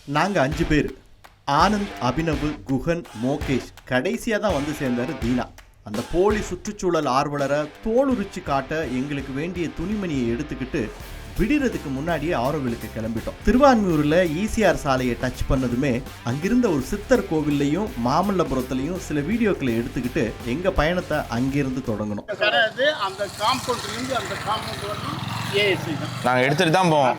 நாங்கள் 5 பேர். ஆனந்த், அபினவ், குஹன், மோகேஷ், கடைசியாக தான் வந்து சேர்ந்தார் தீனா. அந்த போலி சுற்றுச்சூழல் ஆர்வலரை தோலுரிச்சு காட்ட எங்களுக்கு வேண்டிய துணிமணியை எடுத்துக்கிட்டு விடுறதுக்கு முன்னாடியே ஆரோவிலுக்கு கிளம்பிட்டோம். திருவான்மியூரில் ஈசிஆர் சாலையை டச் பண்ணதுமே அங்கிருந்த ஒரு சித்தர் கோவில்லையும் மாமல்லபுரத்துலையும் சில வீடியோக்களை எடுத்துக்கிட்டு எங்கள் பயணத்தை அங்கிருந்து தொடங்கணும். நாங்கள் எடுத்துகிட்டு தான் போவோம்.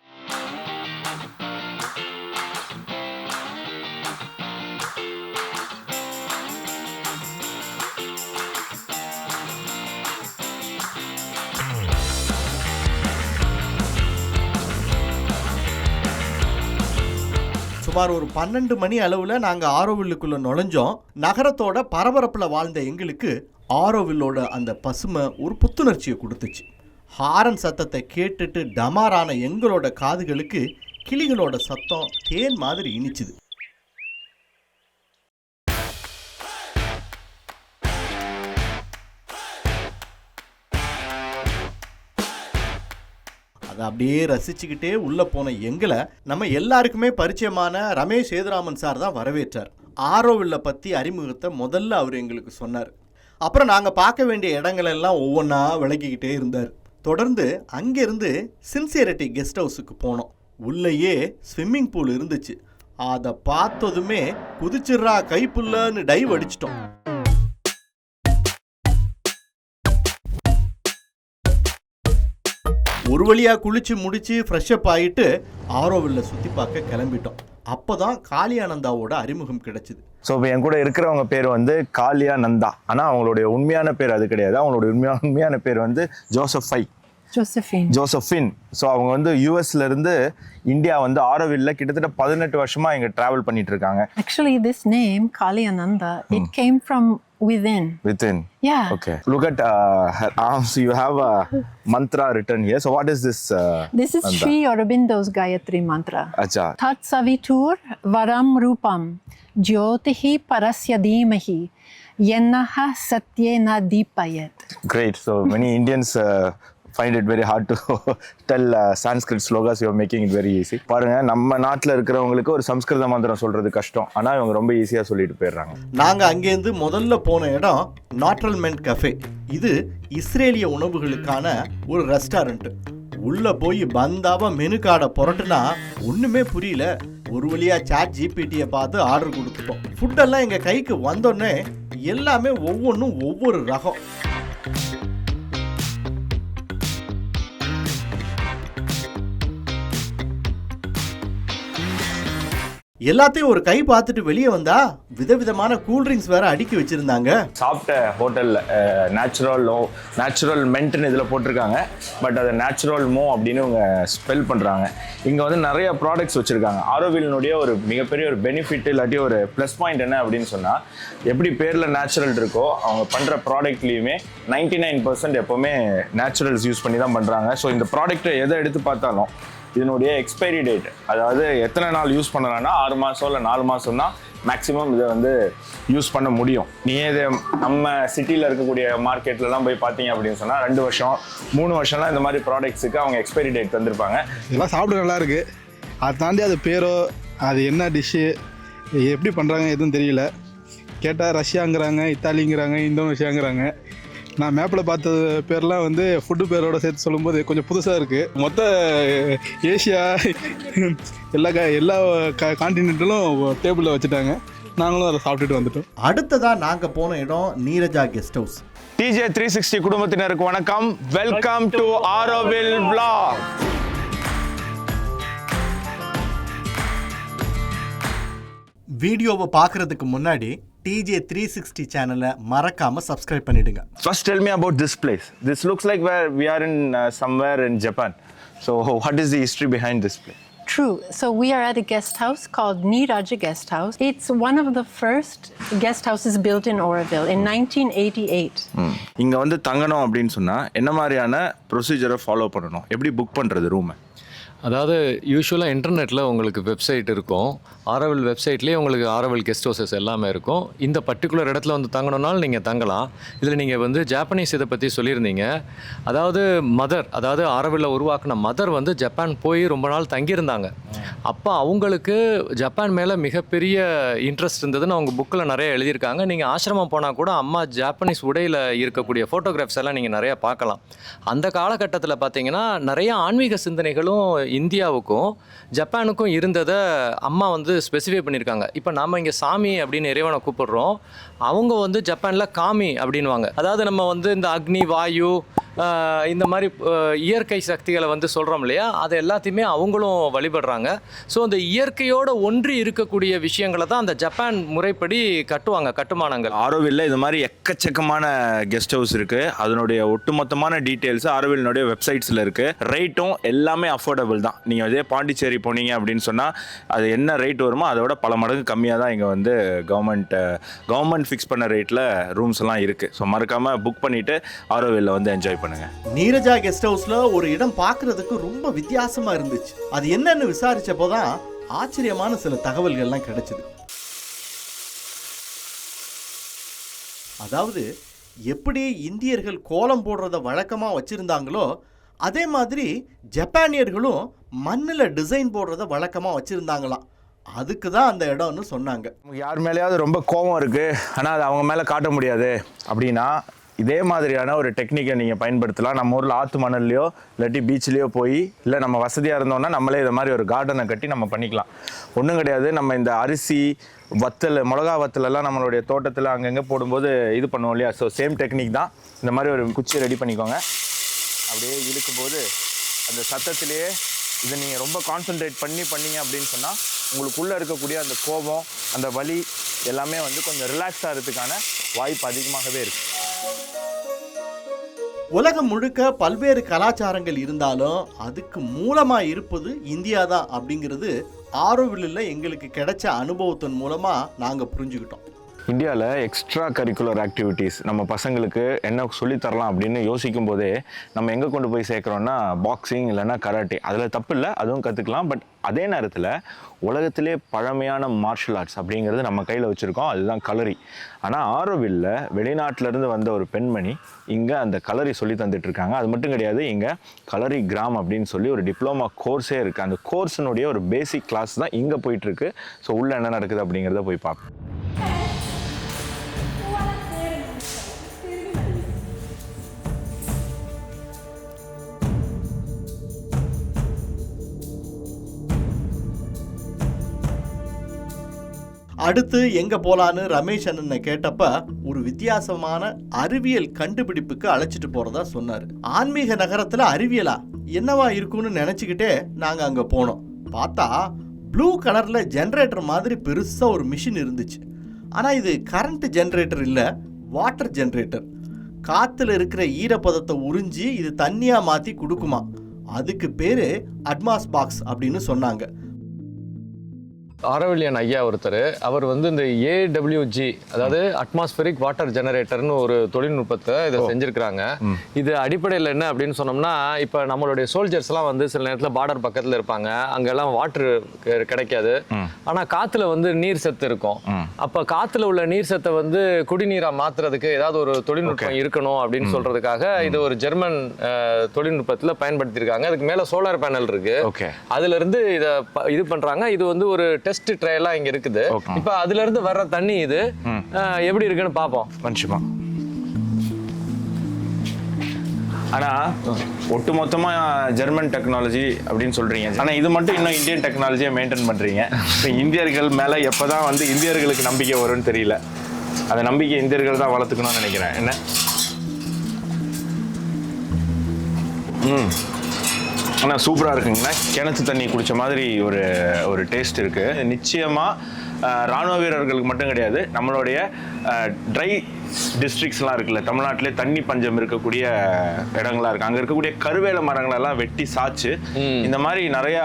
சுமார் ஒரு 12 மணி அளவில் நாங்கள் ஆரோவில்லுக்குள்ளே நுழைஞ்சோம். நகரத்தோட பரபரப்பில் வாழ்ந்த எங்களுக்கு ஆரோவில்லோட அந்த பசுமை ஒரு புத்துணர்ச்சியை கொடுத்துச்சு. ஹாரன் சத்தத்தை கேட்டுட்டு டமாரான எங்களோட காதுகளுக்கு கிளிகளோட சத்தம் தேன் மாதிரி இனிச்சுது. அதை அப்படியே ரசிச்சுக்கிட்டே உள்ளே போன எங்களை நம்ம எல்லாருக்குமே பரிச்சயமான ரமேஷ் சேதுராமன் சார் தான் வரவேற்றார். ஆரோவில்லை பற்றி அறிமுகத்தை முதல்ல அவர் எங்களுக்கு சொன்னார். அப்புறம் நாங்கள் பார்க்க வேண்டிய இடங்களெல்லாம் ஒவ்வொன்றா விளக்கிக்கிட்டே இருந்தார். தொடர்ந்து அங்கேருந்து சின்சியரிட்டி கெஸ்ட் ஹவுஸுக்கு போனோம். உள்ளேயே ஸ்விம்மிங் பூல் இருந்துச்சு. அதை பார்த்ததுமே குதிச்சிட்றா கைப்புள்ளன்னு டைவ் அடிச்சிட்டோம். ஒரு வழியாக குளிச்சு முடிச்சு ஃப்ரெஷ்அப் ஆகிட்டு ஆரோவில்லை சுற்றி பார்க்க கிளம்பிட்டோம். அப்போ தான் காளியானந்தாவோட அறிமுகம் கிடைச்சிது. ஸோ இப்போ என் கூட இருக்கிறவங்க பேர் வந்து காளியானந்தா. ஆனால் அவங்களுடைய உண்மையான பேர் அது கிடையாது. அவங்களுடைய உண்மையான பேர் வந்து ஜோசஃபின். ஸோ அவங்க வந்து யூஎஸ்ல இருந்து இந்தியா வந்து ஆரோவில்ல கிட்டத்தட்ட 18 வருஷமா இங்க டிராவல் பண்ணிட்டு இருக்காங்க. Actually, this name Kalyananda, it came from within. Yeah. Okay. Look at her arms. You have a mantra written here. So what is this? This is Sri Aurobindo's Gayatri mantra. Acha. Tat savitur varam rupam jyotihi parasya dhimahi yannaha satyena deepayat. Great. So many Indians find it very hard to tell Sanskrit slogas. You are making it very easy. பாருங்க, நம்ம நாட்டில் இருக்கிறவங்களுக்கு ஒரு சம்ஸ்கிருத மந்திரம் சொல்றது கஷ்டம். ஆனால் இவங்க ரொம்ப ஈஸியாக சொல்லிட்டு போயிடுறாங்க. நாங்கள் அங்கேருந்து முதல்ல போன இடம் நாட்ரல்மெண்ட் கஃபே. இது இஸ்ரேலிய உணவுகளுக்கான ஒரு ரெஸ்டாரண்ட். உள்ள போய் பந்தாவா மெனு கார்டை புரட்டுனா ஒன்றுமே புரியல. ஒரு வழியா சாட் ஜிபிடியை பார்த்து ஆர்டர் கொடுத்துட்டோம். ஃபுட்டெல்லாம் எங்கள் கைக்கு வந்தோடனே எல்லாமே ஒவ்வொன்றும் ஒவ்வொரு ரகம். எல்லாத்தையும் ஒரு கை பார்த்துட்டு வெளியே வந்தா விதவிதமான கூல்ட்ரிங்க்ஸ் வேற அடுக்கி வச்சிருந்தாங்க. சாப்பிட்ட ஹோட்டல்ல நேச்சுரல் மென்ட்னு இதில் போட்டிருக்காங்க. பட் அதை நேச்சுரல் மோ அப்படின்னு இவங்க ஸ்பெல் பண்ணுறாங்க. இங்கே வந்து நிறைய ப்ராடக்ட்ஸ் வச்சுருக்காங்க. ஆரோவில்னுடைய ஒரு மிகப்பெரிய ஒரு பெனிஃபிட் இல்லாட்டி ஒரு ப்ளஸ் பாயிண்ட் என்ன அப்படின்னு சொன்னால், எப்படி பேரில் நேச்சுரல் இருக்கோ அவங்க பண்ணுற ப்ராடக்ட்லேயுமே 99% எப்போவுமே நேச்சுரல்ஸ் யூஸ் பண்ணி தான் பண்ணுறாங்க. ஸோ இந்த ப்ராடக்ட்டை எதை எடுத்து பார்த்தாலும் இதனுடைய எக்ஸ்பைரி டேட், அதாவது எத்தனை நாள் யூஸ் பண்ணலாம்னா 6 மாதம் இல்லை 4 மாதம் தான் மேக்ஸிமம் இதை வந்து யூஸ் பண்ண முடியும். நீ இது நம்ம சிட்டியில் இருக்கக்கூடிய மார்க்கெட்லலாம் போய் பார்த்தீங்க அப்படின்னு சொன்னால் 2 வருஷம் 3 வருஷம்லாம் இந்த மாதிரி ப்ராடக்ட்ஸுக்கு அவங்க எக்ஸ்பைரி டேட் தந்திருப்பாங்க. இதெல்லாம் சாப்பிட நல்லா இருக்குது. அதை தாண்டி அது பேரோ அது என்ன டிஷ்ஷு எப்படி பண்ணுறாங்க எதுவும் தெரியல. கேட்டால் ரஷ்யாங்கிறாங்க, இத்தாலிங்கிறாங்க, இந்தோனேஷியாங்கிறாங்க. நான் மேப்பில் பார்த்த பேர்லாம் வந்து ஃபுட்டு பேரோட சேர்த்து சொல்லும்போது கொஞ்சம் புதுசாக இருக்குது. மொத்த ஏஷியா எல்லா கான்டினென்ட்லும் டேபிளில் வச்சுட்டாங்க. நாங்களும் அதை சாப்பிட்டுட்டு வந்துட்டோம். அடுத்ததாக நாங்கள் போன இடம் நீரஜா கெஸ்ட் ஹவுஸ். TJ 360 குடும்பத்தினருக்கு வணக்கம். Welcome to Auroville vlog. வீடியோவை பார்க்குறதுக்கு முன்னாடி TJ 360 சேனலை மறக்காம சப்ஸ்கிரைப் பண்ணிடுங்க. First tell me about this place. This looks like where we are in somewhere in Japan. So what is the history behind this place? True. So we are at a guest house called Neeraja Guest House. It's one of the first guest houses built in Oroville in 1988. இங்க வந்து தங்கணும் அப்படின்னு சொன்னா என்ன மாதிரியான ப்ரொசீஜரை follow பண்ணணும்? எப்படி book பண்றது ரூமை? அதாவது யூஸ்வலாக இன்டர்நெட்டில் உங்களுக்கு வெப்சைட் இருக்கும். ஆரோவில் வெப்சைட்லேயே உங்களுக்கு ஆரோவில் கெஸ்ட் ஹவுசஸ் எல்லாமே இருக்கும். இந்த பர்டிகுலர் இடத்துல வந்து தங்கணும்னாலும் நீங்கள் தங்கலாம். இதில் நீங்கள் வந்து ஜாப்பனீஸ் இதை பற்றி சொல்லியிருந்தீங்க. அதாவது அதாவது ஆரோவில்ல உருவாக்கின மதர் வந்து ஜப்பான் போய் ரொம்ப நாள் தங்கியிருந்தாங்க. அப்போ அவங்களுக்கு ஜப்பான் மேலே மிகப்பெரிய இன்ட்ரெஸ்ட் இருந்ததுன்னு அவங்க புக்கில் நிறைய எழுதியிருக்காங்க. நீங்கள் ஆசிரமம் போனால் கூட அம்மா ஜாப்பனீஸ் உடையில் இருக்கக்கூடிய ஃபோட்டோகிராஃப்ஸ் எல்லாம் நீங்கள் நிறையா பார்க்கலாம். அந்த காலகட்டத்தில் பார்த்தீங்கன்னா நிறைய ஆன்மீக சிந்தனைகளும் இந்தியாவுக்கும் ஜப்பானுக்கும் இருந்ததை அம்மா வந்து ஸ்பெசிஃபை பண்ணியிருக்காங்க. இப்போ நாம் இங்கே சாமி அப்படின்னு இறைவனை கூப்பிடுறோம், அவங்க வந்து ஜப்பானில் காமி அப்படின்வாங்க. அதாவது நம்ம வந்து இந்த அக்னி, வாயு, இந்த மாதிரி இயற்கை சக்திகளை வந்து சொல்கிறோம் இல்லையா, அதை எல்லாத்தையுமே அவங்களும் வழிபடுறாங்க. ஸோ அந்த இயற்கையோடு ஒன்றி இருக்கக்கூடிய விஷயங்களை தான் அந்த ஜப்பான் முறைப்படி கட்டுவாங்க, கட்டுமானங்கள். ஆரோவில்ல இது மாதிரி எக்கச்சக்கமான கெஸ்ட் ஹவுஸ் இருக்குது. அதனுடைய ஒட்டுமொத்தமான டீட்டெயில்ஸ் ஆரோவில்னுடைய வெப்சைட்ஸில் இருக்குது. ரேட்டும் எல்லாமே அஃபோர்டபுள் தான். நீங்கள் அதே பாண்டிச்சேரி போனீங்க அப்படின்னு சொன்னால் அது என்ன ரேட் வருமோ அதோட பல மடங்கு கம்மியாக தான் இங்கே வந்து கவர்மெண்ட் ஃபிக்ஸ் பண்ண ரேட்டில் ரூம்ஸ் எல்லாம் இருக்குது. ஸோ மறக்காமல் புக் பண்ணிவிட்டு ஆரோவில்ல வந்து என்ஜாய் பண்ணுங்க. நீரஜா கெஸ்ட் ஹவுஸ்ல ஒரு இடம் பார்க்கிறதுக்கு ரொம்ப வித்தியாசமா இருந்துச்சு. அது என்னன்னு விசாரிச்சப்போதான் ஆச்சரியமான சில தகவல்கள்லாம் கிடைச்சது. அதாவது எப்படி இந்தியர்கள் கோலம் போடுறத வழக்கமா வச்சிருந்தாங்களோ அதே மாதிரி ஜப்பானியர்களும் மண்ணில் டிசைன் போடுறத வழக்கமா வச்சிருந்தாங்களாம். அதுக்கு தான் அந்த இடம்னு சொன்னாங்க. யார் மேலேயாவது ரொம்ப கோபம் இருக்குது ஆனால் அது அவங்க மேலே காட்ட முடியாது அப்படின்னா இதே மாதிரியான ஒரு டெக்னிக்கை நீங்கள் பயன்படுத்தலாம். நம்ம ஊரில் ஆற்று மணல்லையோ இல்லாட்டி பீச்லேயோ போய், இல்லை நம்ம வசதியாக இருந்தோம்னா நம்மளே இதை மாதிரி ஒரு கார்டனை கட்டி நம்ம பண்ணிக்கலாம். ஒன்றும் கிடையாது. நம்ம இந்த அரிசி வத்தல், மிளகா வத்தலெல்லாம் நம்மளுடைய தோட்டத்தில் அங்கங்கே போடும்போது இது பண்ணுவோம் இல்லையா, ஸோ சேம் டெக்னிக் தான். இந்த மாதிரி ஒரு குச்சியை ரெடி பண்ணிக்கோங்க. அப்படியே இழுக்கும்போது அந்த சத்தத்திலேயே இதை நீங்கள் ரொம்ப கான்சென்ட்ரேட் பண்ணீங்க அப்படின்னு சொன்னால் உங்களுக்குள்ளே இருக்கக்கூடிய அந்த கோபம், அந்த வலி எல்லாமே வந்து கொஞ்சம் ரிலாக்ஸ் ஆகிறதுக்கான வாய்ப்பு அதிகமாகவே இருக்குது. உலகம் முழுக்க பல்வேறு கலாச்சாரங்கள் இருந்தாலும் அதுக்கு மூலமா இருப்பது இந்தியா தான் அப்படிங்கிறது ஆரோவில்ல எங்களுக்கு கிடைச்ச அனுபவத்தின் மூலமா நாங்க புரிஞ்சுக்கிட்டோம். இந்தியாவில் எக்ஸ்ட்ரா கரிக்குலர் ஆக்டிவிட்டீஸ் நம்ம பசங்களுக்கு என்ன சொல்லித்தரலாம் அப்படின்னு யோசிக்கும் போதே நம்ம எங்கே கொண்டு போய் சேர்க்குறோன்னா பாக்ஸிங் இல்லைன்னா கராட்டே. அதில் தப்பு இல்லை, அதுவும் கற்றுக்கலாம். பட் அதே நேரத்தில் உலகத்திலே பழமையான மார்ஷல் ஆர்ட்ஸ் அப்படிங்கிறது நம்ம கையில் வச்சுருக்கோம், அதுதான் கலரி. ஆனால் ஆரோவில்ல வெளிநாட்டிலேருந்து வந்த ஒரு பெண்மணி இங்கே அந்த கலரி சொல்லி தந்துட்டுருக்காங்க. அது மட்டும் கிடையாது, இங்கே கலரி கிராம் அப்படின்னு சொல்லி ஒரு டிப்ளமா கோர்ஸே இருக்குது. அந்த கோர்ஸினுடைய ஒரு பேசிக் கிளாஸ் தான் இங்கே போயிட்டுருக்கு. ஸோ உள்ளே என்ன நடக்குது அப்படிங்கிறத போய் பார்ப்போம். அடுத்து எங்க போலான்னு ரமேஷ் அண்ணனை கேட்டப்ப ஒரு வித்தியாசமான அறிவியல் கண்டுபிடிப்புக்கு அழைச்சிட்டு போறதா சொன்னாரு. ஆன்மீக நகரத்துல அறிவியலா என்னவா இருக்கும்னு நினைச்சுக்கிட்டே நாங்க அங்க போனோம். பார்த்தா ப்ளூ கலர்ல ஜெனரேட்டர் மாதிரி பெருசா ஒரு மிஷின் இருந்துச்சு. ஆனா இது கரண்ட் ஜெனரேட்டர் இல்ல, வாட்டர் ஜெனரேட்டர். காத்துல இருக்கிற ஈரப்பதத்தை உறிஞ்சி இது தண்ணியா மாத்தி கொடுக்குமா. அதுக்கு பேரு அட்மாஸ் பாக்ஸ் அப்படின்னு சொன்னாங்க. ஆரோவில்லியன் ஐயா ஒருத்தர், அவர் வந்து இந்த AWG, அதாவது அட்மாஸ்பரிக் வாட்டர் ஜெனரேட்டர்னு ஒரு தொழில்நுட்பத்தை இதை செஞ்சுருக்கிறாங்க. இது அடிப்படையில் என்ன அப்படின்னு சொன்னோம்னா, இப்போ நம்மளுடைய சோல்ஜர்ஸ்லாம் வந்து சில நேரத்தில் பார்டர் பக்கத்தில் இருப்பாங்க, அங்கெல்லாம் வாட்டர் கிடைக்காது. ஆனால் காற்றுல வந்து நீர் சத்து இருக்கும். அப்போ காற்றுல உள்ள நீர் சத்தை வந்து குடிநீராக மாற்றுறதுக்கு ஏதாவது ஒரு தொழில்நுட்பம் இருக்கணும் அப்படின்னு சொல்கிறதுக்காக இது ஒரு ஜெர்மன் தொழில்நுட்பத்தில் பயன்படுத்தியிருக்காங்க. அதுக்கு மேலே சோலார் பேனல் இருக்கு, அதுலேருந்து இதை இது பண்ணுறாங்க. இது வந்து ஒரு டெஸ்ட் ட்ரையலா இங்க இருக்குது. இப்ப அதுல இருந்து வர்ற தண்ணி இது எப்படி இருக்குன்னு பாப்போம். மனுஷமா ஆனா ஒட்டுமொத்தமா ஜெர்மன் டெக்னாலஜி அப்படின்னு சொல்றீங்க, ஆனா இது மட்டும் இன்னும் இந்தியன் டெக்னாலஜியை மெயின்டைன் பண்றீங்க. இந்தியர்கள் மேல எப்பதான் வந்து இந்தியர்களுக்கு நம்பிக்கை வரும்னு தெரியல. அந்த நம்பிக்கை இந்தியர்கள் தான் வளர்த்துக்கணும்னு நினைக்கிறேன். என்ன ஆனால் சூப்பராக இருக்குங்கண்ணா. கிணத்து தண்ணி குடித்த மாதிரி ஒரு டேஸ்ட் இருக்குது. நிச்சயமாக இராணுவ வீரர்களுக்கு மட்டும் கிடையாது, நம்மளுடைய ட்ரை டிஸ்ட்ரிக்ஸ்லாம் இருக்குல்ல, தமிழ்நாட்டிலே தண்ணி பஞ்சம் இருக்கக்கூடிய இடங்களாக இருக்குது. அங்கே இருக்கக்கூடிய கருவேல மரங்களெல்லாம் வெட்டி சாச்சு இந்த மாதிரி நிறையா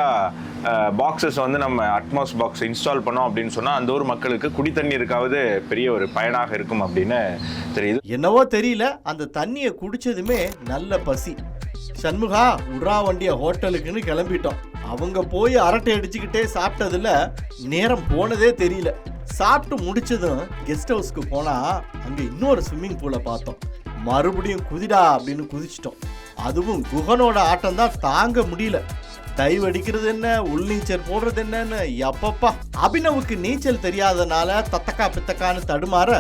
பாக்ஸஸ் வந்து நம்ம அட்மாஸ் பாக்ஸ் இன்ஸ்டால் பண்ணோம் அப்படின்னு சொன்னால் அந்த ஊர் மக்களுக்கு குடி தண்ணீருக்காவது பெரிய ஒரு பயனாக இருக்கும் அப்படின்னு தெரியுது. என்னவோ தெரியல, அந்த தண்ணியை குடிச்சதுமே நல்ல பசி. சண்முகா உட்ரா வண்டிய ஹோட்டலுக்குன்னு கிளம்பிட்டோம். அவங்க போய் அரட்டை அடிச்சுக்கிட்டே சாப்பிட்டதுல நேரம் போனதே தெரியல. சாப்பிட்டு முடிச்சதும் கெஸ்ட் ஹவுஸ்க்கு போனா அங்க இன்னொரு ஸ்விம்மிங் பூலை பார்த்தோம். மறுபடியும் குதிடா அப்படின்னு குதிச்சிட்டோம். அதுவும் குகனோட ஆட்டம் தான் தாங்க முடியல. டைவ் அடிக்கிறது என்ன, உள்நீச்சல் போடுறது என்னன்னு எப்பப்பா. அபினவுக்கு நீச்சல் தெரியாதனால தத்தக்கா பித்தக்கான்னு தடுமாற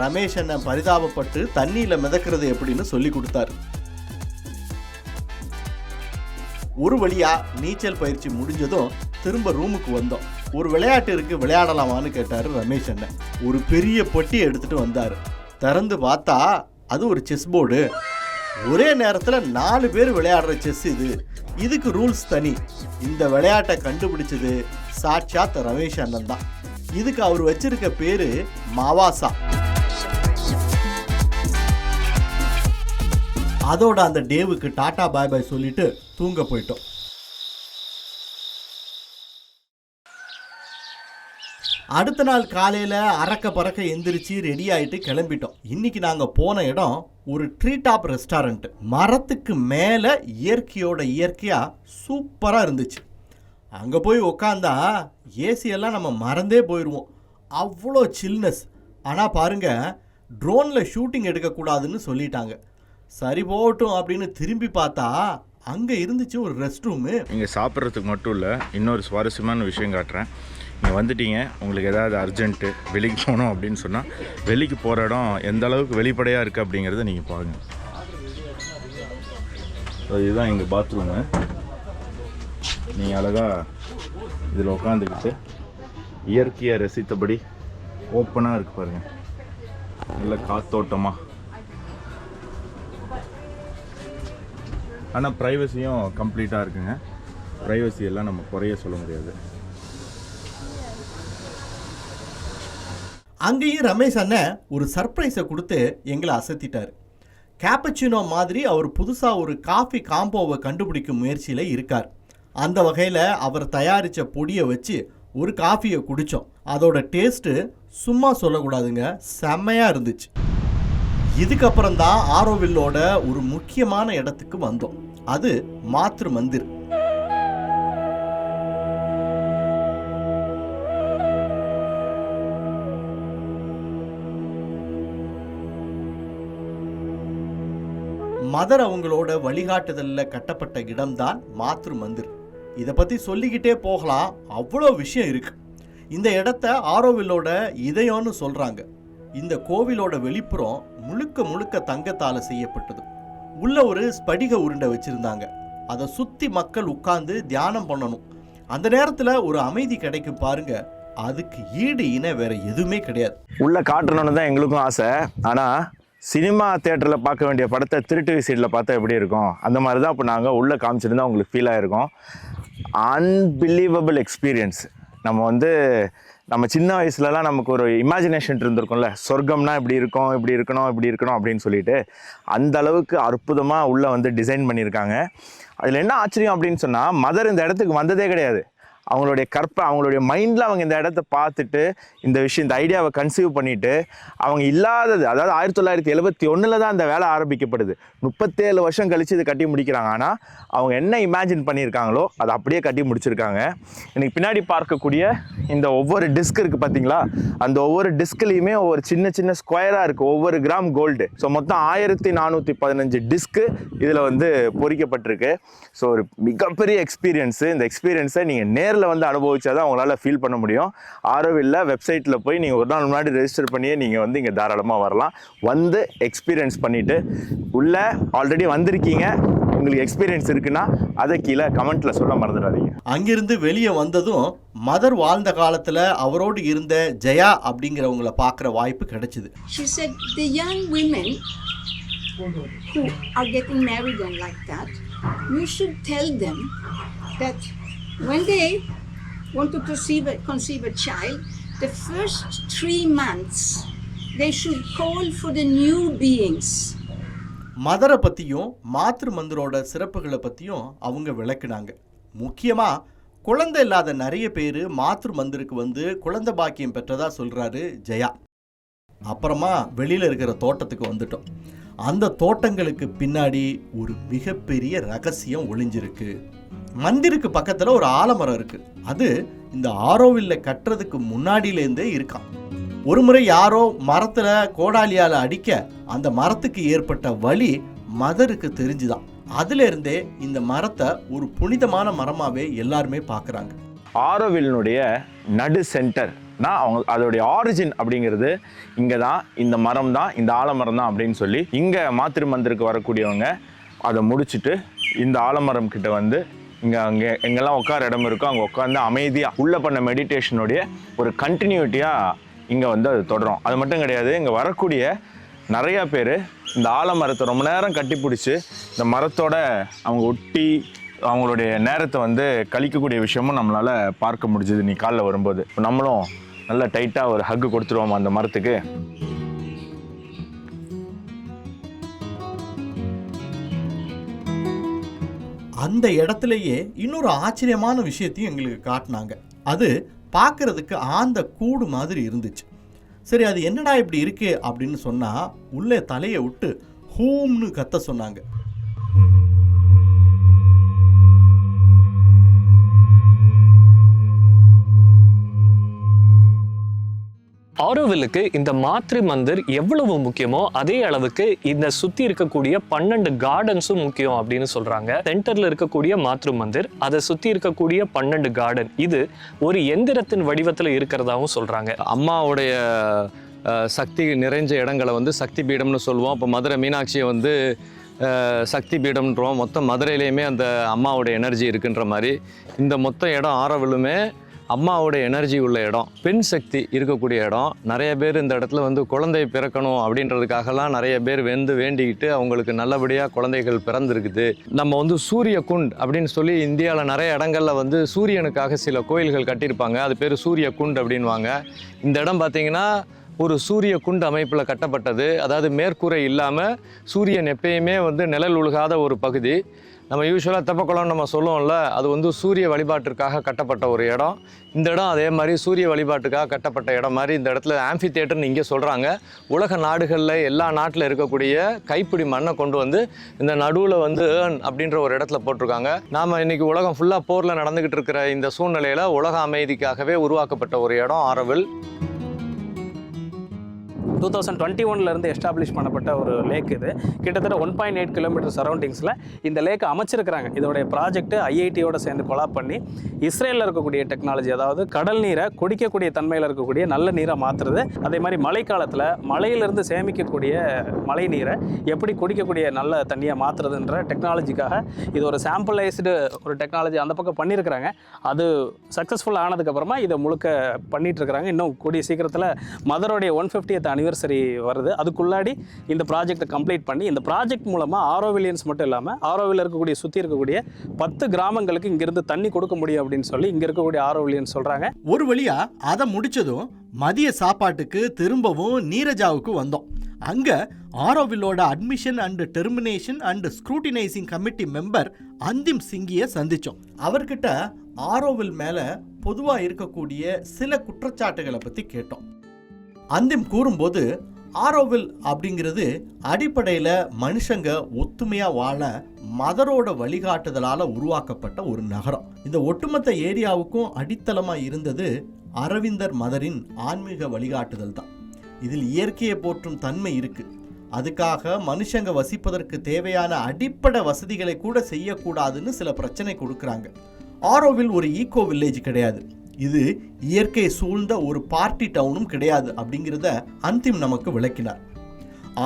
ரமேஷ் அண்ணன் பரிதாபப்பட்டு தண்ணியில மிதக்கிறது எப்படின்னு சொல்லி கொடுத்தாரு. ஒரு வழியா நீச்சல் பயிற்சி முடிஞ்சதும் திரும்ப ரூமுக்கு வந்தோம். ஒரு விளையாட்டு இருக்கு, விளையாடலாமான்னு கேட்டாரு ரமேஷ் அண்ணன். ஒரு பெரிய பொட்டி எடுத்துட்டு வந்தாரு. திறந்து பார்த்தா அது ஒரு செஸ் போர்டு. ஒரே நேரத்தில் 4 பேர் விளையாடுற செஸ் இது. இதுக்கு ரூல்ஸ் தனி. இந்த விளையாட்டை கண்டுபிடிச்சது சாட்சாத் ரமேஷ் அண்ணன் தான். இதுக்கு அவர் வச்சிருக்க பேரு மாவாசா. அதோட அந்த டேவுக்கு டாடா பாய் பாய் சொல்லிட்டு தூங்க போயிட்டோம். அடுத்த நாள் காலையில் அறக்க பறக்க எந்திரிச்சு ரெடி ஆகிட்டு கிளம்பிட்டோம். இன்னைக்கு நாங்கள் போன இடம் ஒரு ட்ரீ டாப் ரெஸ்டாரண்ட். மரத்துக்கு மேலே இயற்கையோட இயற்கையாக சூப்பராக இருந்துச்சு. அங்கே போய் உக்காந்தா ஏசியெல்லாம் நம்ம மறந்தே போயிடுவோம், அவ்வளோ சில்னஸ். ஆனால் பாருங்க, ட்ரோனில் ஷூட்டிங் எடுக்கக்கூடாதுன்னு சொல்லிட்டாங்க. சரி போகட்டும் அப்படின்னு திரும்பி பார்த்தா அங்கே இருந்துச்சு ஒரு ரெஸ்ட் ரூமு. இங்கே சாப்பிட்றதுக்கு மட்டும் இல்லை, இன்னொரு சுவாரஸ்யமான விஷயம் காட்டுறேன். நீங்கள் வந்துட்டீங்க, உங்களுக்கு ஏதாவது அர்ஜென்ட்டு வெளிக்கு போகணும் அப்படின்னு சொன்னால் வெளிக்கு போகிற இடம் எந்த அளவுக்கு வெளிப்படையாக இருக்குது அப்படிங்கிறத நீங்கள் பாருங்கள். இதுதான் எங்கள் பாத்ரூமு. நீங்கள் அழகாக இதில் உட்காந்துக்கிட்டு இயற்கையை ரசித்தபடி ஓப்பனாக இருக்குது பாருங்கள், நல்ல காத்தோட்டமாக. ஆனால் ப்ரைவசியும் கம்ப்ளீட்டாக இருக்குங்க. ப்ரைவசி எல்லாம் நம்ம குறைய சொல்ல முடியாது. அங்கேயும் ரமேஷ் அண்ணன் ஒரு சர்ப்ரைஸை கொடுத்து எங்களை அசத்திட்டார். கேப்பச்சினோ மாதிரி அவர் புதுசாக ஒரு காஃபி காம்போவை கண்டுபிடிக்கும் முயற்சியில் இருக்கார். அந்த வகையில் அவர் தயாரித்த பொடியை வச்சு ஒரு காஃபியை குடித்தோம். அதோட டேஸ்ட்டு சும்மா சொல்லக்கூடாதுங்க, செம்மையாக இருந்துச்சு. இதுக்கப்புறம் தான் ஆரோவில்லோட ஒரு முக்கியமான இடத்துக்கு வந்தோம். அது மாத்ரு மந்திர். மதர் அவங்களோட வழிகாட்டுதலில் கட்டப்பட்ட இடம்தான் மாத்ரு மந்திர். இதை பற்றி சொல்லிக்கிட்டே போகலாம், அவ்வளோ விஷயம் இருக்கு. இந்த இடத்த ஆரோவில்லோட இதயம்னு சொல்கிறாங்க. இந்த கோவிலோட வெளிப்புறம் முழுக்க முழுக்க தங்கத்தால் செய்யப்பட்டது. உள்ள ஒரு ஸ்படிக உருண்டை வச்சுருந்தாங்க. அதை சுற்றி மக்கள் உட்கார்ந்து தியானம் பண்ணணும். அந்த நேரத்தில் ஒரு அமைதி கிடைக்கும் பாருங்க, அதுக்கு ஈடு இணை வேற எதுவுமே கிடையாது. உள்ளே காட்டணும்னு தான் எங்களுக்கும் ஆசை. ஆனால் சினிமா தேட்டரில் பார்க்க வேண்டிய படத்தை திருட்டு விசைடில் பார்த்தா எப்படி இருக்கும், அந்த மாதிரி தான் இப்போ நாங்கள் உள்ளே காமிச்சிருந்தா உங்களுக்கு ஃபீல் ஆகிருக்கும். Unbelievable experience. நம்ம சின்ன வயசுலலாம் நமக்கு ஒரு இமேஜினேஷன் இருந்திருக்கும்ல, சொர்க்கம்னா இப்படி இருக்கும், இப்படி இருக்கணும், இப்படி இருக்கணும் அப்படின்னு சொல்லிட்டு, அந்த அளவுக்கு அற்புதமாக உள்ளே டிசைன் பண்ணியிருக்காங்க. அதில் என்ன ஆச்சரியம் அப்படின்னு சொன்னால், மதர் இந்த இடத்துக்கு வந்ததே கிடையாது. அவங்களுடைய மைண்டில் அவங்க இந்த இடத்த பார்த்துட்டு இந்த ஐடியாவை கன்சீவ் பண்ணிவிட்டு அவங்க இல்லாதது, அதாவது 1971 தான் அந்த வேலை ஆரம்பிக்கப்படுது. 37 வருஷம் கழித்து இதை கட்டி முடிக்கிறாங்க. ஆனால் அவங்க என்ன இமேஜின் பண்ணியிருக்காங்களோ அதை அப்படியே கட்டி முடிச்சிருக்காங்க. எனக்கு பின்னாடி பார்க்கக்கூடிய இந்த ஒவ்வொரு டிஸ்க் இருக்குது பார்த்தீங்களா, அந்த ஒவ்வொரு டிஸ்க்லேயுமே ஒவ்வொரு சின்ன சின்ன ஸ்கொயராக இருக்குது, ஒவ்வொரு கிராம் கோல்டு. ஸோ மொத்தம் 1415 டிஸ்க்கு இதில் பொறிக்கப்பட்டிருக்கு. ஸோ ஒரு மிகப்பெரிய எக்ஸ்பீரியன்ஸு. இந்த எக்ஸ்பீரியன்ஸை நீங்கள் நேரில் அனுபவிச்சா தான் உங்களால் ஃபீல் பண்ண முடியும். ஆரோவில்ல வெப்சைட்டில் போய் நீங்கள் ஒரு நாள் முன்னாடி ரெஜிஸ்டர் பண்ணியே நீங்கள் இங்கே தாராளமாக வரலாம். எக்ஸ்பீரியன்ஸ் பண்ணிவிட்டு உள்ளே ஆல்ரெடி வந்திருக்கீங்க, உங்களுக்கு எக்ஸ்பீரியன்ஸ் இருக்குன்னா அதை கீழே கமெண்ட்டில் சொல்ல மறந்துடாதீங்க. அங்கிருந்து வெளியே வந்ததும் மதர் வாழ்ந்த காலத்தில் அவரோடு இருந்த ஜெயா அப்படிங்கிறவங்கள பார்க்குற வாய்ப்பு கிடைச்சிது. She said the young women who are getting married and like that, you should tell them that when they want to conceive a child, the first 3 months they should call for the new beings. மதரை பற்றியும் மாத்ரு மந்திரோட சிறப்புகளை பற்றியும் அவங்க விளக்குனாங்க. முக்கியமாக குழந்தை இல்லாத நிறைய பேர் மாத்ரு மந்திருக்கு குழந்தை பாக்கியம் பெற்றதா சொல்கிறாரு ஜெயா. அப்புறமா வெளியில் இருக்கிற தோட்டத்துக்கு வந்துட்டோம். அந்த தோட்டங்களுக்கு பின்னாடி ஒரு மிகப்பெரிய ரகசியம் ஒளிஞ்சிருக்கு. மந்திருக்கு பக்கத்துல ஒரு ஆலமரம் இருக்கு. அது இந்த ஆரோவில்ல கட்டுறதுக்கு முன்னாடியிலேருந்தே இருக்கான். ஒரு முறை யாரோ மரத்துல கோடாலியால அடிக்க அந்த மரத்துக்கு ஏற்பட்ட வலி மதருக்கு தெரிஞ்சுதான். அதுல இருந்தே இந்த மரத்தை ஒரு புனிதமான மரமாவே எல்லாருமே பார்க்கறாங்க. ஆரோவில்னுடைய நடு சென்டர் அவங்க அதோடைய ஆரிஜின் அப்படிங்கிறது இங்கே தான், இந்த மரம் தான், இந்த ஆலமரம் தான் அப்படின்னு சொல்லி இங்கே மாத்திரு மந்திருக்கு வரக்கூடியவங்க அதை முடிச்சுட்டு இந்த ஆலமரம் கிட்ட வந்து அங்கே எங்கெல்லாம் உட்கார இடம் இருக்கோ அங்கே உட்காந்து அமைதியாக உள்ளே பண்ண மெடிடேஷனுடைய ஒரு கண்டினியூட்டியாக இங்கே வந்து அது தொடரும். அது மட்டும் கிடையாது, இங்கே வரக்கூடிய நிறையா பேர் இந்த ஆலமரத்தை ரொம்ப நேரம் கட்டி பிடிச்சி இந்த மரத்தோட அவங்க ஒட்டி அவங்களுடைய நேரத்தை வந்து கழிக்கக்கூடிய விஷயமும் நம்மளால் பார்க்க முடிஞ்சுது. நீ காலைல வரும்போது நம்மளும் நல்லா டைட்டாக ஒரு ஹக்கு கொடுத்துருவோம் அந்த மரத்துக்கு. அந்த இடத்துலயே இன்னொரு ஆச்சரியமான விஷயத்தையும் எங்களுக்கு காட்டினாங்க. அது பார்க்கறதுக்கு ஆந்த கூடு மாதிரி இருந்துச்சு. சரி, அது என்னடா இப்படி இருக்கு அப்படின்னு சொன்னா உள்ளே தலையை விட்டு ஹூம்னு கத்த சொன்னாங்க. ஆரோவில்லுக்கு இந்த மாத்ரு மந்திர் எவ்வளவு முக்கியமோ அதே அளவுக்கு இந்த சுத்தி இருக்கக்கூடிய 12 கார்டன்ஸும் முக்கியம் அப்படின்னு சொல்றாங்க. சென்டர்ல இருக்கக்கூடிய மாத்ரு மந்திர், அதை சுத்தி இருக்கக்கூடிய 12 கார்டன், இது ஒரு எந்திரத்தின் வடிவத்தில் இருக்கிறதாவும் சொல்றாங்க. அம்மாவுடைய சக்தி நிறைஞ்ச இடங்களை வந்து சக்தி பீடம்னு சொல்லுவோம். இப்போ மதுரை மீனாட்சியை வந்து சக்தி பீடம்ன்றோம். மொத்தம் மதுரையிலையுமே அந்த அம்மாவோட எனர்ஜி இருக்குன்ற மாதிரி இந்த மொத்த இடம் ஆரோவிலுமே அம்மாவோட எனர்ஜி உள்ள இடம், பெண் சக்தி இருக்கக்கூடிய இடம். நிறைய பேர் இந்த இடத்துல வந்து குழந்தை பிறக்கணும் அப்படின்றதுக்காகலாம் நிறைய பேர் வேண்டிக்கிட்டு அவங்களுக்கு நல்லபடியாக குழந்தைகள் பிறந்திருக்குது. நம்ம வந்து சூரிய குண்ட் அப்படின்னு சொல்லி இந்தியாவில் நிறைய இடங்கள்ல வந்து சூரியனுக்காக சில கோயில்கள் கட்டியிருப்பாங்க. அது பேர் சூரிய குண்ட் அப்படின்வாங்க. இந்த இடம் பார்த்தீங்கன்னா ஒரு சூரிய குண்டு அமைப்பில் கட்டப்பட்டது. அதாவது மேற்கூரை இல்லாமல் சூரியன் எப்பயுமே வந்து நிழல் உழுகாத ஒரு பகுதி. நம்ம யூஸ்வலாக தெப்பக்குளம்னு நம்ம சொல்லுவோம்ல, அது வந்து சூரிய வழிபாட்டிற்காக கட்டப்பட்ட ஒரு இடம். இந்த இடம் அதே மாதிரி சூரிய வழிபாட்டுக்காக கட்டப்பட்ட இடம் மாதிரி. இந்த இடத்துல ஆம்பி தியேட்டர்னு இங்கே சொல்கிறாங்க. உலக நாடுகளில் எல்லா நாட்டில் இருக்கக்கூடிய கைப்பிடி மண்ணை கொண்டு வந்து இந்த நடுவில் வந்து அப்படின்ற ஒரு இடத்துல போட்டிருக்காங்க. நாம் இன்றைக்கி உலகம் ஃபுல்லாக போரில் நடந்துக்கிட்டு இருக்கிற இந்த சூழ்நிலையில் உலக அமைதிக்காகவே உருவாக்கப்பட்ட ஒரு இடம் ஆரோவில். 2021 எஸ்டாப்ளிஷ் பண்ணப்பட்ட ஒரு லேக். இது கிட்டத்தட்ட 1.8 கிலோமீட்டர் சரௌண்டிங்ஸில் இந்த லேக்கை அமைச்சிருக்கிறாங்க. இதோடைய ப்ராஜெக்ட் ஐஐடியோட சேர்ந்து கொலாப் பண்ணி இஸ்ரேலில் இருக்கக்கூடிய டெக்னாலஜி, அதாவது கடல் நீரை குடிக்கக்கூடிய தன்மையில் இருக்கக்கூடிய நல்ல நீரை மாற்றுறது. அதே மாதிரி மழைக்காலத்தில் மழையிலிருந்து சேமிக்கக்கூடிய மழை நீரை எப்படி குடிக்கக்கூடிய நல்ல தண்ணியாக மாற்றுறதுன்ற டெக்னாலஜிக்காக இது ஒரு சாம்பிளைஸ்டு ஒரு டெக்னாலஜி அந்த பக்கம் பண்ணியிருக்கிறாங்க. அது சக்ஸஸ்ஃபுல் ஆனதுக்கப்புறமா இதை முழுக்க பண்ணிகிட்டு இருக்கிறாங்க. இன்னும் கூடிய சீக்கிரத்தில் மதரோடைய 150th அனிவர்சரி வருது. அதுக்குள்ளாடி இந்த ப்ராஜெக்டை கம்ப்ளீட் பண்ணி இந்த ப்ராஜெக்ட் மூலமாக ஆரோவிலியன்ஸ் மட்டும் இல்லாமல் ஆரோவில் இருக்கக்கூடிய சுற்றி இருக்கக்கூடிய 10 கிராமங்களுக்கு இங்கிருந்து தண்ணி கொடுக்க முடியும் அப்படின்னு சொல்லி இங்கே இருக்கக்கூடிய ஆரோவிலியன்ஸ் சொல்கிறாங்க. ஒரு வழியா அதை முடிச்சதும் மதிய சாப்பாட்டுக்கு திரும்பவும் நீரஜாவுக்கு வந்தோம். அங்க ஆரோவிலோட admission and termination and scrutinising committee member Antim சிங்கியை சந்திச்சோம். அவர்கிட்ட ஆரோவில் மேல பொதுவா இருக்கக்கூடிய சில குற்றச்சாட்டுகளை பத்தி கேட்டோம். அந்திம் கூறும்போது ஆரோவில் அப்படிங்கிறது அடிப்படையில் மனுஷங்க ஒத்துமையாக வாழ மதரோட வழிகாட்டுதலால் உருவாக்கப்பட்ட ஒரு நகரம். இந்த ஒட்டுமொத்த ஏரியாவுக்கும் அடித்தளமாக இருந்தது அரவிந்தர் மதரின் ஆன்மீக வழிகாட்டுதல் தான். இதில் இயற்கையை போற்றும் தன்மை இருக்கு. அதுக்காக மனுஷங்க வசிப்பதற்கு தேவையான அடிப்படை வசதிகளை கூட செய்யக்கூடாதுன்னு சில பிரச்சனை கொடுக்குறாங்க. ஆரோவில் ஒரு ஈகோ வில்லேஜ் கிடையாது. இது இயற்கை சூழ்ந்த ஒரு பார்ட்டி டவுனும் கிடையாது அப்படிங்கிறத அந்திம் நமக்கு விளக்கினார்.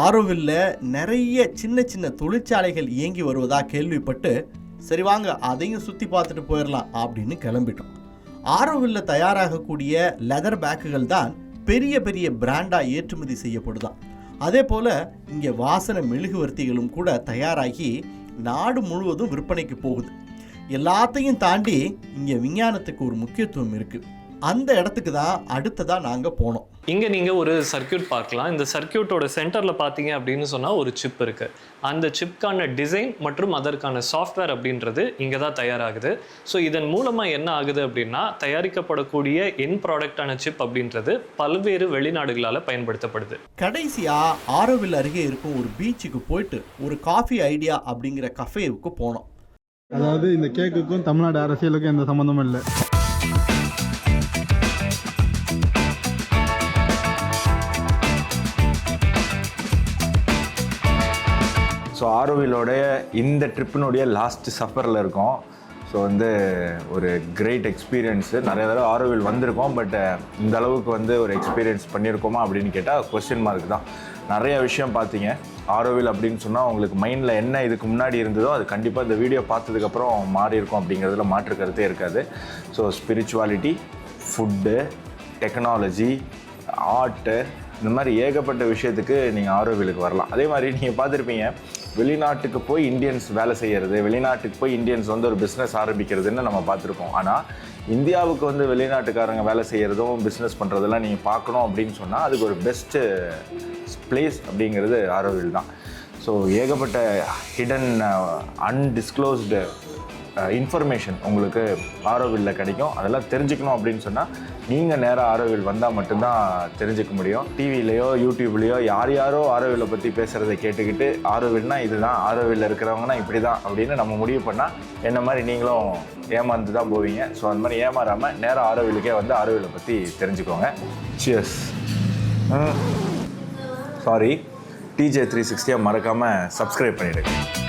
ஆரோவில்ல நிறைய சின்ன சின்ன தொழிற்சாலைகள் இயங்கி வருவதா கேள்விப்பட்டு சரி வாங்க அதையும் சுற்றி பார்த்துட்டு போயிடலாம் அப்படின்னு கிளம்பிட்டோம். ஆரோவில்ல தயாராகக்கூடிய லெதர் பேக்குகள் தான் பெரிய பெரிய பிராண்டாக ஏற்றுமதி செய்யப்படுதான். அதே போல் இங்கே வாசனை மெழுகுவர்த்திகளும் கூட தயாராகி நாடு முழுவதும் விற்பனைக்கு போகுது. எல்லாத்தையும் தாண்டி இங்கே விஞ்ஞானத்துக்கு ஒரு முக்கியத்துவம் இருக்குது. அந்த இடத்துக்கு தான் அடுத்ததாக நாங்கள் போனோம். இங்கே நீங்கள் ஒரு சர்க்கியூட் பார்க்கலாம். இந்த சர்க்கியூட்டோட சென்டரில் பார்த்தீங்க அப்படின்னு சொன்னால் ஒரு சிப் இருக்குது. அந்த சிப்கான டிசைன் மற்றும் அதற்கான சாஃப்ட்வேர் அப்படின்றது இங்கே தான் தயாராகுது. ஸோ இதன் மூலமாக என்ன ஆகுது அப்படின்னா தயாரிக்கப்படக்கூடிய என் ப்ராடக்டான சிப் அப்படின்றது பல்வேறு வெளிநாடுகளால் பயன்படுத்தப்படுது. கடைசியாக ஆரோவில் அருகே இருக்கும் ஒரு பீச்சுக்கு போயிட்டு ஒரு காஃபி ஐடியா அப்படிங்கிற கஃபேவுக்கு போனோம். அதாவது இந்த கேக்குக்கும் தமிழ்நாடு அரசியலுக்கும் எந்த சம்மந்தமும் இல்லை. ஸோ ஆரோவிலோடைய இந்த ட்ரிப்பினுடைய லாஸ்ட் சஃபரில் இருக்கோம். ஸோ வந்து ஒரு கிரேட் எக்ஸ்பீரியன்ஸு. நிறைய தடவை ஆரோவில் வந்திருக்கோம், பட் இந்த அளவுக்கு வந்து ஒரு எக்ஸ்பீரியன்ஸ் பண்ணியிருக்கோமா அப்படின்னு கேட்டால் கொஸ்டின் மார்க் தான். நிறைய விஷயம் பார்த்தீங்க. ஆரோவில் அப்படின்னு சொன்னால் உங்களுக்கு மைண்டில் என்ன இதுக்கு முன்னாடி இருந்ததோ அது கண்டிப்பாக இந்த வீடியோ பார்த்ததுக்கப்புறம் மாறி இருக்கும் அப்படிங்கிறதுல மாற்று கருத்தே இருக்காது. So spirituality, food, technology, art, இந்த மாதிரி ஏகப்பட்ட விஷயத்துக்கு நீங்கள் ஆரோவிலுக்கு வரலாம். அதே மாதிரி நீங்கள் பார்த்துருப்பீங்க, வெளிநாட்டுக்கு போய் இந்தியன்ஸ் வேலை செய்கிறது, வெளிநாட்டுக்கு போய் இந்தியன்ஸ் வந்து ஒரு பிஸ்னஸ் ஆரம்பிக்கிறதுன்னு நம்ம பார்த்துருக்கோம். ஆனால் இந்தியாவுக்கு வந்து வெளிநாட்டுக்காரங்க வேலை செய்கிறதும் பிஸ்னஸ் பண்ணுறதெல்லாம் நீங்கள் பார்க்கணும் அப்படின்னு சொன்னால் அதுக்கு ஒரு பெஸ்ட்டு பிளேஸ் அப்படிங்கிறது ஆரோவில் தான். ஸோ ஏகப்பட்ட ஹிடன் அன்டிஸ்க்ளோஸ்டு இன்ஃபர்மேஷன் உங்களுக்கு ஆரோவிலில் கிடைக்கும். அதெல்லாம் தெரிஞ்சுக்கணும் அப்படின்னு சொன்னால் நீங்கள் நேராக ஆரோவில் வந்தால் மட்டும்தான் தெரிஞ்சுக்க முடியும். டிவிலையோ யூடியூப்லேயோ யாரோ ஆரோவிலை பற்றி பேசுகிறத கேட்டுக்கிட்டு ஆரோவில்னா இதுதான், ஆரோவிலில் இருக்கிறவங்கன்னா இப்படி தான் அப்படின்னு நம்ம முடிவு பண்ணால் என்ன மாதிரி நீங்களும் ஏமாந்து தான் போவீங்க. ஸோ அந்த மாதிரி ஏமாறாமல் நேராக ஆரோவிலுக்கே வந்து ஆரோவிலை பற்றி தெரிஞ்சுக்கோங்க. சியர்ஸ். சாரி, TJ360 மறக்காமல் சப்ஸ்கிரைப் பண்ணிவிடுங்க.